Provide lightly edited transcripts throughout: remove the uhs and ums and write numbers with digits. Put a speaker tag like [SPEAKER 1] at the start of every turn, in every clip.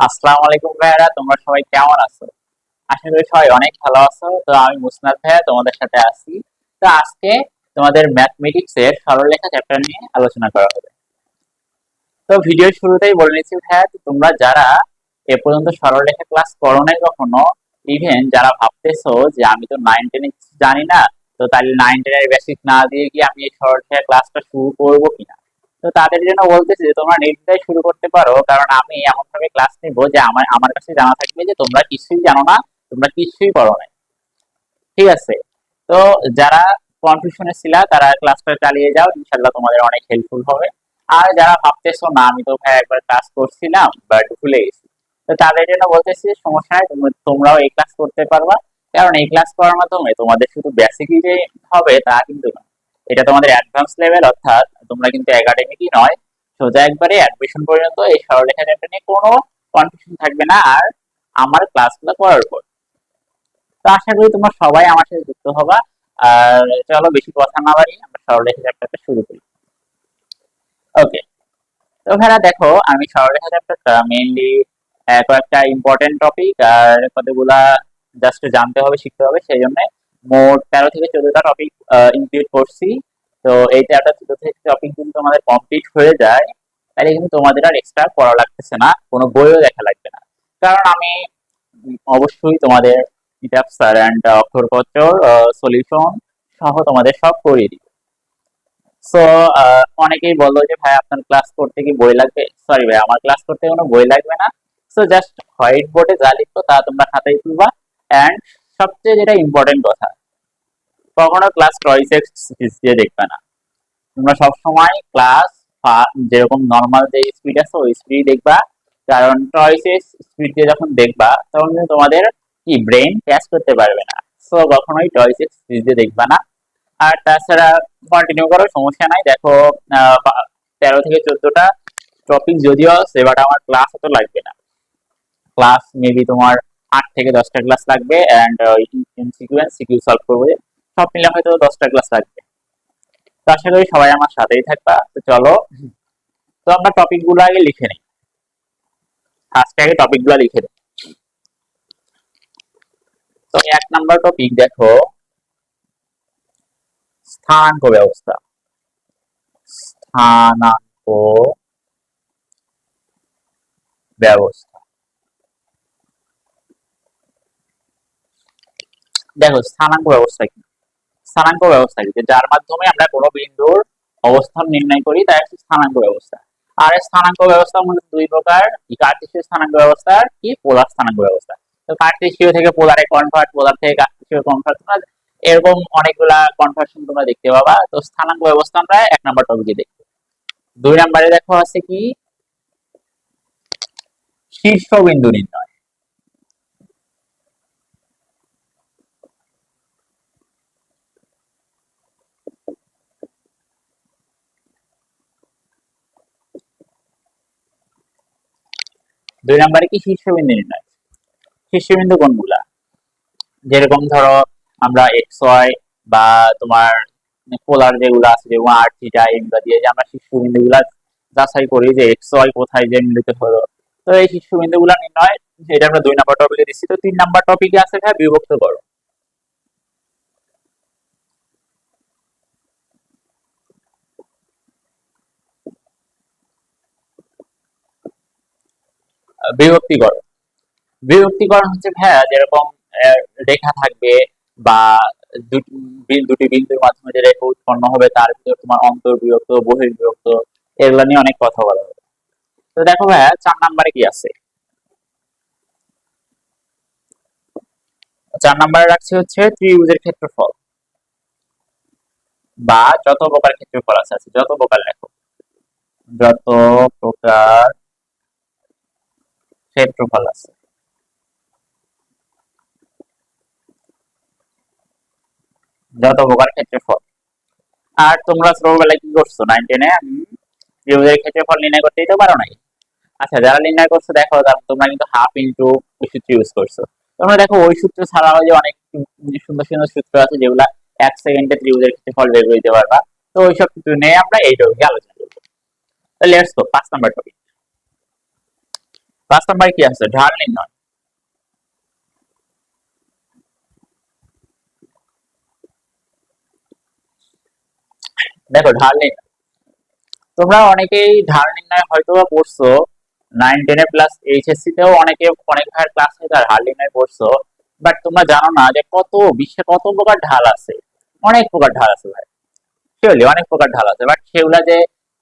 [SPEAKER 1] আসসালামু আলাইকুম ভাইয়ারা, তোমরা সবাই কেমন আছো? আশা করি সবাই অনেক ভালো আছো। তো আমি মুসনাদ ভাইয়া তোমাদের সাথে আছি। তো আজকে তোমাদের ম্যাথমেটিক্স এর সরলরেখা চ্যাপ্টার নিয়ে আলোচনা করা হবে। তো ভিডিওর শুরুতেই বলে নিচ্ছি ভাইয়া, তো তোমরা যারা এ পর্যন্ত সরলরেখা ক্লাস করো নাই কখনো, ইভেন যারা ভাবতেছো যে আমি তো 9-10 জানি না, তো তাহলে 9-10 এর বেসিক না দিয়ে কি আমি এই সরলরেখা ক্লাসটা শুরু করবো কিনা, তো তাদের জন্য বলতেছি যে তোমরা নির্দ্বিধায় শুরু করতে পারো। কারণ আমি এমন ভাবে ক্লাস নিব যে আমার আমার কাছে জানা থাকবে যে তোমরা কিছুই জানো না, তোমরা কিছুই পড়ো না। ঠিক আছে? তো যারা কনফিউশনে ছিলা তারা ক্লাসটা চালিয়ে যাও, ইনশাল্লাহ তোমাদের অনেক হেল্পফুল হবে। আর যারা ভাবতেছো না আমি তো ভাই একবার ক্লাস করছিলাম বাট ভুলে গেছি, তো তাদের জন্য বলতেছি সমস্যা নাই, তোমরাও এই ক্লাস করতে পারবা। কারণ এই ক্লাস করার মাধ্যমে তোমাদের শুধু বেসিকই যে হবে তা কিন্তু না, এটা তোমাদের অ্যাডভান্স লেভেল, অর্থাৎ তোমরা কিন্তু একাডেমিকই নয়, সোজা একবারে অ্যাডমিশন পর্যন্ত এই সরলরেখা চ্যাপ্টার নিয়ে কোনো কনফিউশন থাকবে না আর আমার ক্লাসগুলো করার পর। তো আশা করি তোমরা সবাই আমার সাথে যুক্ত হবা। আর চলো বেশি কথা না বাড়িয়ে আমরা সরলরেখা চ্যাপ্টারটা শুরু করি। ওকে, তো ভাইরা দেখো আমি সরলরেখা চ্যাপ্টারটা মেইনলি কয়েকটা ইম্পর্টেন্ট টপিক আর কতগুলা জাস্ট জানতে হবে শিখতে হবে, সেই জন্য মোট 13 থেকে 14টা টপিক ইনক্লুড করছি। তো এই 13টা 14 থেকে টপিক যদি তোমাদের কমপ্লিট হয়ে যায় তাহলে কিন্তু তোমাদের আর এক্সট্রা পড়া লাগতেছে না, কোনো বইও দেখা লাগবে না। কারণ আমি অবশ্যই তোমাদের স্যার অ্যান্ড অক্ষরপত্র সলিউশন সহ তোমাদের সব করিয়ে দিই। সো অনেকেই বললো যে ভাই আপনার ক্লাস করতে কি বই লাগবে? সরি ভাই, আমার ক্লাস করতে কোনো বই লাগবে না। সো জাস্ট হোয়াইট বোর্ডে যা লিখবো তা তোমরা খাতায় তুলবা। অ্যান্ড সবচেয়ে যেটা ইম্পর্টেন্ট কথা, কখনো ক্লাস টয়েস দিয়ে দেখবে না। তোমরা সবসময় ক্লাস যেরকম নর্মাল যে স্পিড আছে ওই স্পিড দেখবা। কারণ টয়েস স্পিড দিয়ে যখন দেখবা তখন কিন্তু তোমাদের কি ব্রেন ক্যাচ করতে পারবে না। সো কখনোই টয়েস স্পিড দিয়ে দেখবা না। আর তাছাড়া কন্টিনিউ করো, সমস্যা নাই। দেখো 13 থেকে 14টা টপিক যদিও আছে বাট আমার ক্লাস অত লাগবে না। ক্লাস মেবি তোমার 8 থেকে 10টা ক্লাস লাগবে অ্যান্ড সিকিউ সলভ করবো, সব মিলে হয়তো 10টা ক্লাস লাগবে। তো আশা করি সবাই আমার সাথেই থাকবা। তো চলো, তো আমরা টপিক গুলো আগে লিখে নিই। ফার্স্টে আগে টপিক গুলো লিখে নিই। তো 1 নাম্বার টপিক দেখো, স্থানাঙ্ক ব্যবস্থা। স্থানাঙ্ক ব্যবস্থা। দেখো স্থানাঙ্ক ব্যবস্থা কি? স্থানাঙ্ক ব্যবস্থা কি, যার মাধ্যমে আমরা কোনো বিন্দুর অবস্থান নির্ণয় করি তাই হচ্ছে স্থানাঙ্ক ব্যবস্থা। আর এই স্থানাঙ্ক ব্যবস্থা মূলত দুই প্রকার, কার্টেসীয় স্থানাঙ্ক ব্যবস্থা আর কি পোলার স্থানাঙ্ক ব্যবস্থা। তো কার্টেসীয় থেকে পোলারে কনভার্ট, পোলার থেকে কার্টেসীয় কনভার্ট, এরকম অনেকগুলা কনভার্সন তোমরা দেখতে পাবা। তো স্থানাঙ্ক ব্যবস্থা আমরা 1 নাম্বার টপিকে দেখবো। 2 নাম্বারে দেখো আছে কি, শীর্ষবিন্দু নির্ণয়। 2 নাম্বারে কি শীর্ষবিন্দু নির্ণয়। শীর্ষবিন্দু কোনগুলা? যেরকম ধরো আমরা এক্স ওয়াই বা তোমার পোলার যেগুলো আছে, যেমন আর থিটা এগুলো দিয়ে যে আমরা শীর্ষবিন্দু গুলা যাচাই করি যে এক্স ওয়াই কোথায় যে মিলিত হলো। তো এই শীর্ষবিন্দু গুলা নির্ণয়, এটা আমরা 2 নাম্বার টপিকে দিচ্ছি। তো 3 নাম্বার টপিকে আছে ভাই বিভক্ত করো। বিভক্তিকরণ। বিভক্তিকরণ হচ্ছে ভাইয়া যেরকম রেখা থাকবে বা দুটি বিন্দুর মাধ্যমে যে রেখা উৎপন্ন হবে তার ভিতর তোমার অন্তর্বিভক্ত বহির্বিভক্ত, এগুলো নিয়ে অনেক কথা বলা হবে। তো দেখো ভাইয়া 4 নাম্বারে কি আছে। 4 নাম্বারে রাখছে হচ্ছে ত্রিভুজের ক্ষেত্রফল বা যত প্রকার ক্ষেত্রফল আছে যত প্রকার লেখো, যত প্রকার ক্ষেত্রফল আছে। যত প্রকার ক্ষেত্রফল। আর তোমরা ছোটবেলায় কি করছো 9-10-এ? ত্রিভুজের ক্ষেত্রফল নির্ণয় করতেই তো পারো নাই। আচ্ছা, যারা নির্ণয় করছো দেখো তোমরা কিন্তু হাফ ইন্টু ওই সূত্র ইউজ করছো। তোমরা দেখো ওই সূত্র ছাড়াও যে অনেক সুন্দর সুন্দর সূত্র আছে যেগুলা 1 সেকেন্ডে ত্রিভুজের ক্ষেত্রফল বের করে দিতে পারবা। তো ওইসব সূত্র নিয়ে আমরা এই টপিকে আলোচনা করবো। Let's go 5 number topic. 5 নাম্বারে কি আছে? ঢাল নির্ণয়। দেখো ঢাল নির্ণয়, তোমরা অনেকেই ঢাল নির্ণয় হয়তো পড়ছো 9-10 প্লাস এইচএসসি তেও অনেকে অনেক ভাই ক্লাস নিয়ে তার ঢাল নির্ণয় পড়ছো, বাট তোমরা জানো না যে বিশ্বে কত প্রকার ঢাল আছে। অনেক প্রকার ঢাল আছে ভাই, শিওরলি অনেক প্রকার ঢাল আছে, বাট সেগুলা যে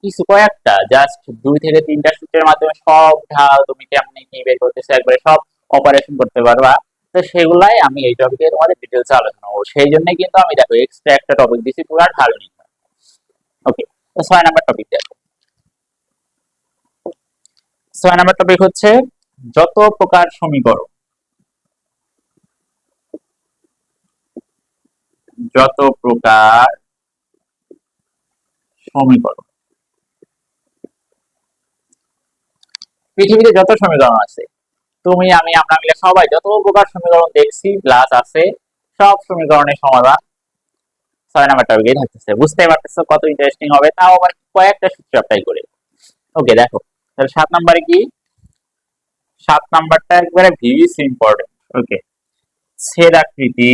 [SPEAKER 1] কিছু কয়েকটা জাস্ট 2 থেকে 3টা সূত্রের মাধ্যমে সব ঢাল তুমি কেমনে কি বের করতেছো একবারে সব অপারেশন করতে পারবা। তো সেগুলাই আমি এই টপিকে তোমাদের ডিটেলসে আলোচনা করবো, সেই জন্য কিন্তু আমি দেখো এক্সট্রা একটা টপিক দিছি পুরো ঢাল নির্ণয়। ওকে, তো 6 নাম্বার টপিক দেখো। 6 নাম্বার টপিক হচ্ছে যত প্রকার সমীকরণ। যত প্রকার সমীকরণ, পৃথিবীতে যত সমীকরণ আছে তুমি আমি আমরা মিলে সবাই যত প্রকার সমীকরণ দেখছি প্লাস আছে, সব সমীকরণের সমাধান 6 নাম্বার টপিকে থাকতেছে। বুঝতে পারতেছো কত ইন্টারেস্টিং হবে, তাও আবার কয়েকটা সূত্র অ্যাপ্লাই করে। ওকে দেখো, তাহলে 7 নাম্বারে কি? 7 নাম্বারটা একবারে ভিভিসি ইম্পর্টেন্ট। ওকে, ছেদাকৃতি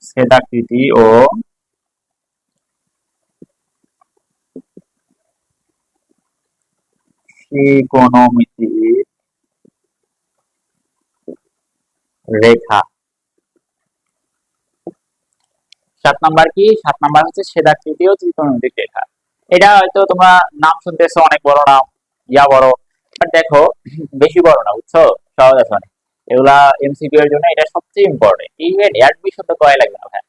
[SPEAKER 1] ছেদাকৃতি ও ত্রিকোণমিতির রেখা। 7 নাম্বার কি? 7 নাম্বার হচ্ছে ছেদাকৃতি ও ত্রিকোণমিতিক রেখা। এটা হয়তো তোমরা নাম শুনতেছো অনেক বড় নাম, ইয়া বড়, বাট দেখো বেশি বড় না, বুঝছো? সহজ আছে অনেক। এগুলা এমসিকিউ এর জন্য এটা সবচেয়ে ইম্পর্টেন্ট। ইভেন অ্যাডমিশন তো করাই লাগবে না, হ্যাঁ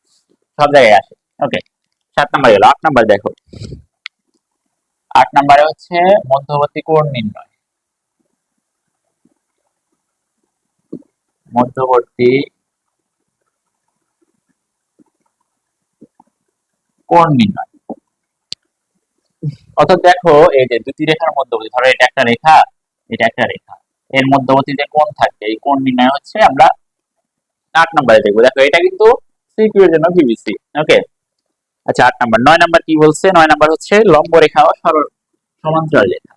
[SPEAKER 1] সব জায়গায় আসে। ওকে, 7 নাম্বার গেল। 8 নাম্বার দেখো। 8 নাম্বারে হচ্ছে মধ্যবর্তী কোণ নির্ণয়। মধ্যবর্তী কোণ নির্ণয় অর্থাৎ দেখো এই যে দুটি রেখার মধ্যবর্তী, ধরো এটা একটা রেখা, এটা একটা রেখা, এর মধ্যবর্তী যে কোণ থাকবে এই কোণ নির্ণয় হচ্ছে আমরা 8 নাম্বারে দেখবো। দেখো এটা কিন্তু সিকিউ এর জন্য ভিভিসি। ওকে, আচ্ছা 8 নাম্বার। 9 নাম্বার কি বলছে? 9 নাম্বার হচ্ছে লম্ব রেখা ও সরল সমান্তরাল রেখা।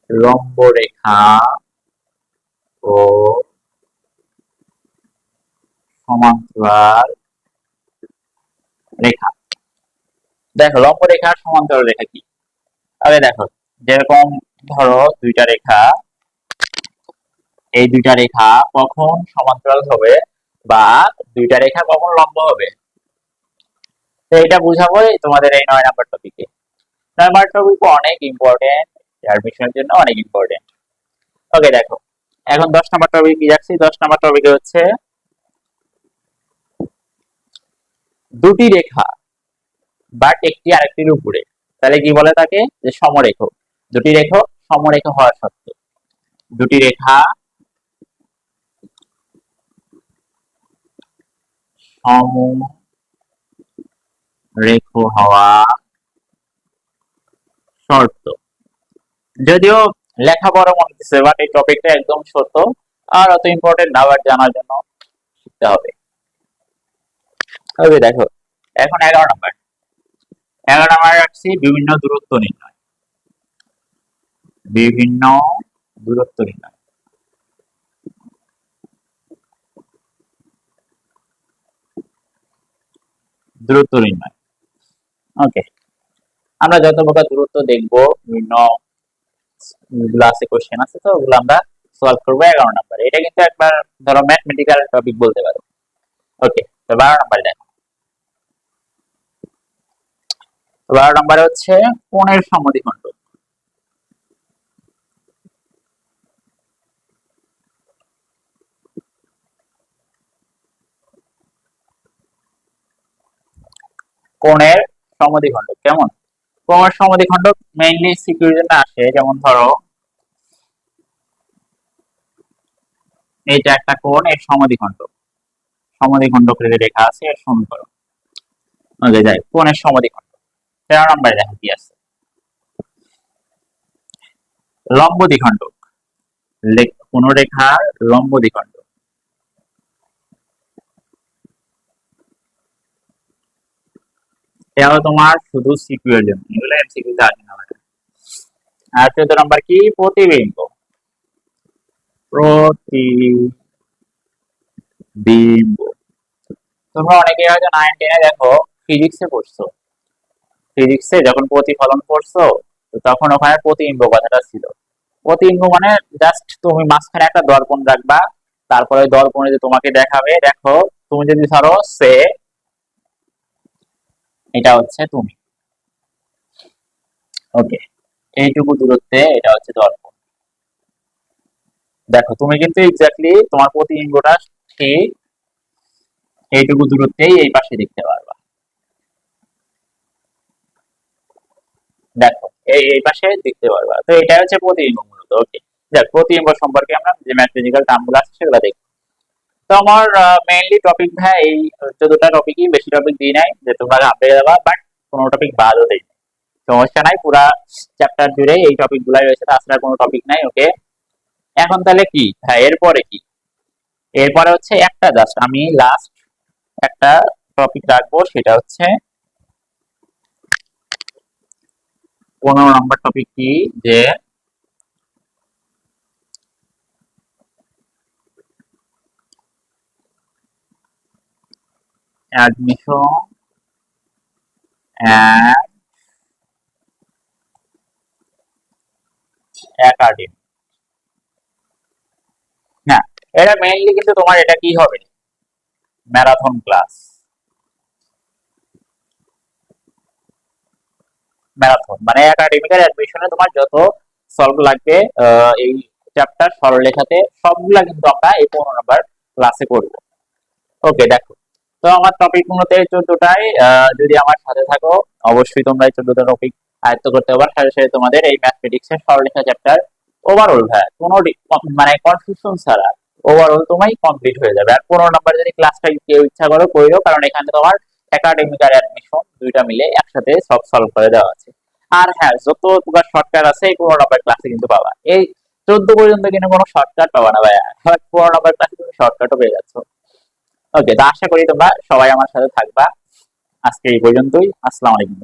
[SPEAKER 1] লম্ব রেখা ও সমান্তরাল রেখা। দেখো লম্ব রেখা সমান্তরাল রেখা কি? আগে দেখো, যেরকম ধরো দুইটা রেখা, এই দুইটা রেখা কখন সমান্তরাল হবে বা দুইটা রেখা কখন লম্ব হবে, তো এটা বুঝাবো তোমাদের এই 9 নাম্বার টপিকে। 9 নাম্বার টপিক অনেক ইম্পর্টেন্ট, অ্যাডমিশনের জন্য অনেক ইম্পর্টেন্ট। ওকে দেখো, এখন 10 নাম্বার টপিক কি যাচ্ছি। 10 নাম্বার টপিকে হচ্ছে দুটি রেখা বাট একটি আরেকটির উপরে, তাহলে কি বলে তাকে? যে সমরেখ। দুটি রেখা সমরেখ হওয়া সত্ত্বে, দুটি রেখা সমরেখ হওয়া শর্ত। যদিও লেখা বড় মনে হচ্ছে, বাট এই টপিকটা একদম ছোট আর অত ইম্পর্টেন্ট না, বাট জানার জন্য শিখতে হবে। ওকে দেখো, এখন 11 নাম্বার। 11 নাম্বার রাখছি বিভিন্ন দূরত্ব নির্ণয়। বিভিন্ন দূরত্ব নির্ণয়। দূরত্ব নির্ণয়। ওকে, আমরা যত প্রকার দূরত্ব দেখবো বিভিন্ন ক্লাসে কোশ্চেন আছে, তো ওগুলো আমরা সলভ করবো 11 নাম্বারে। এটা কিন্তু একবার ধরো ম্যাথমেটিক্যাল টপিক বলতে পারো। ওকে, তো 12 নাম্বারে দেখো। 12 নাম্বারে হচ্ছে কোণের সমদ্বিখণ্ড। কোণের সমদ্বিখণ্ড কেমন? কোণের সমদ্বিখণ্ড মেইনলি সিকিউর জন্য আসে, যেমন ধরো এইটা একটা কোণ, এর সমদ্বিখণ্ড, সমদ্বিখণ্ড করে রেখা আছে এর সমীকরণ। ওকে যাই, কোণের সমদ্বিখণ্ড। 13 নাম্বারে দেখো কি আছে। লম্ব দ্বিখণ্ডক। কোন রেখার লম্ব দ্বিখণ্ডক। এটাও তোমার শুধু সিকিউ এর জন্য, এগুলো এমসিকিউ তে আসে না ভাই। আর 14 নাম্বার কি? প্রতিবিম্ব। প্রতিবিম্ব তোমরা অনেকে হয়তো 9-10 দেখো ফিজিক্সে পড়ছো, ফিজিক্সে যখন প্রতিফলন পড়ছো, তো তখন ওখানে প্রতিবিম্ব কথাটা ছিল। প্রতিবিম্ব মানে জাস্ট তুমি মাঝখানে একটা দর্পণ রাখবা, তারপরে ওই দর্পণে যে তোমাকে দেখাবে, দেখো তুমি যদি ধরো সে এটা হচ্ছে তুমি, ওকে, এইটুকু দূরত্বে এটা হচ্ছে দর্পণ। দেখো তুমি কিন্তু এক্স্যাক্টলি তোমার প্রতিবিম্বটা ঠিক এইটুকু দূরত্বেই এই পাশে দেখতে পারবা। দেখো এই পাশে দেখতে পারবা, তো এটা হচ্ছে প্রতিবিম্ব মূলত। ওকে, দেখ প্রতিবিম্ব সম্পর্কে আমরা যে ম্যাথমেটিক্যাল টার্মগুলো আছে সেগুলো দেখি। তো আমার মেইনলি টপিক ভাই এই 14টা টপিকই, বেশি টপিক দিই নাই যে তোমরা ঘাবড়ে যাবা, বাট কোনো টপিক বাদও দেই নাই। সমস্যা নাই, পুরা চ্যাপ্টার জুড়ে এই টপিক গুলাই রয়েছে, তাছাড়া কোনো টপিক নাই। ওকে, এখন তাহলে কি হ্যাঁ এরপরে কি? এরপরে হচ্ছে একটা জাস্ট আমি লাস্ট একটা টপিক রাখবো, সেটা হচ্ছে 15 নম্বর টপিক কি, যে অ্যাডমিশন অ্যান্ড একাডেমি। না, এটা মেইনলি কিন্তু তোমার এটা কি হবে, ম্যারাথন ক্লাস। ম্যারাথন মানে একাডেমিকের অ্যাডমিশনে তোমার যত সলভ লাগবে এই চ্যাপ্টার সরলরেখাতে, সবগুলা কিন্তু আমরা এই 15 নাম্বার ক্লাসে করব। ওকে, দেখো তো আমার টপিক মূলত এই 14টাই। যদি আমার সাথে থাকো অবশ্যই তোমরা এই 14টা টপিক আয়ত্ত করতে পারবে, সাথে সাথে তোমাদের এই ম্যাথমেটিক্স এর সরলরেখা চ্যাপ্টার ওভারঅল ভাই কোনো মানে কনফিউশন ছাড়া ওভারঅল তোমার কমপ্লিট হয়ে যাবে। আর 15 নাম্বার যদি ক্লাসটা কেউ ইচ্ছা করো কইরো, কারণ এখানে তোমার একাডেমিক আর অ্যাডমিশন দুইটা মিলে একসাথে সব সলভ করে দেওয়া আছে। আর হ্যাঁ, যত তোমার শর্টকাট আছে এই 15 নাম্বার ক্লাসে কিন্তু পাবা। এই 14 পর্যন্ত কিন্তু কোনো শর্টকাট পাবা না ভাইয়া, 15 নাম্বার ক্লাসে তুমি শর্টকাটও পেয়ে যাচ্ছ। ওকে, তো আশা করি তোমরা সবাই আমার সাথে থাকবা। আজকে এই পর্যন্তই। আসসালামু আলাইকুম।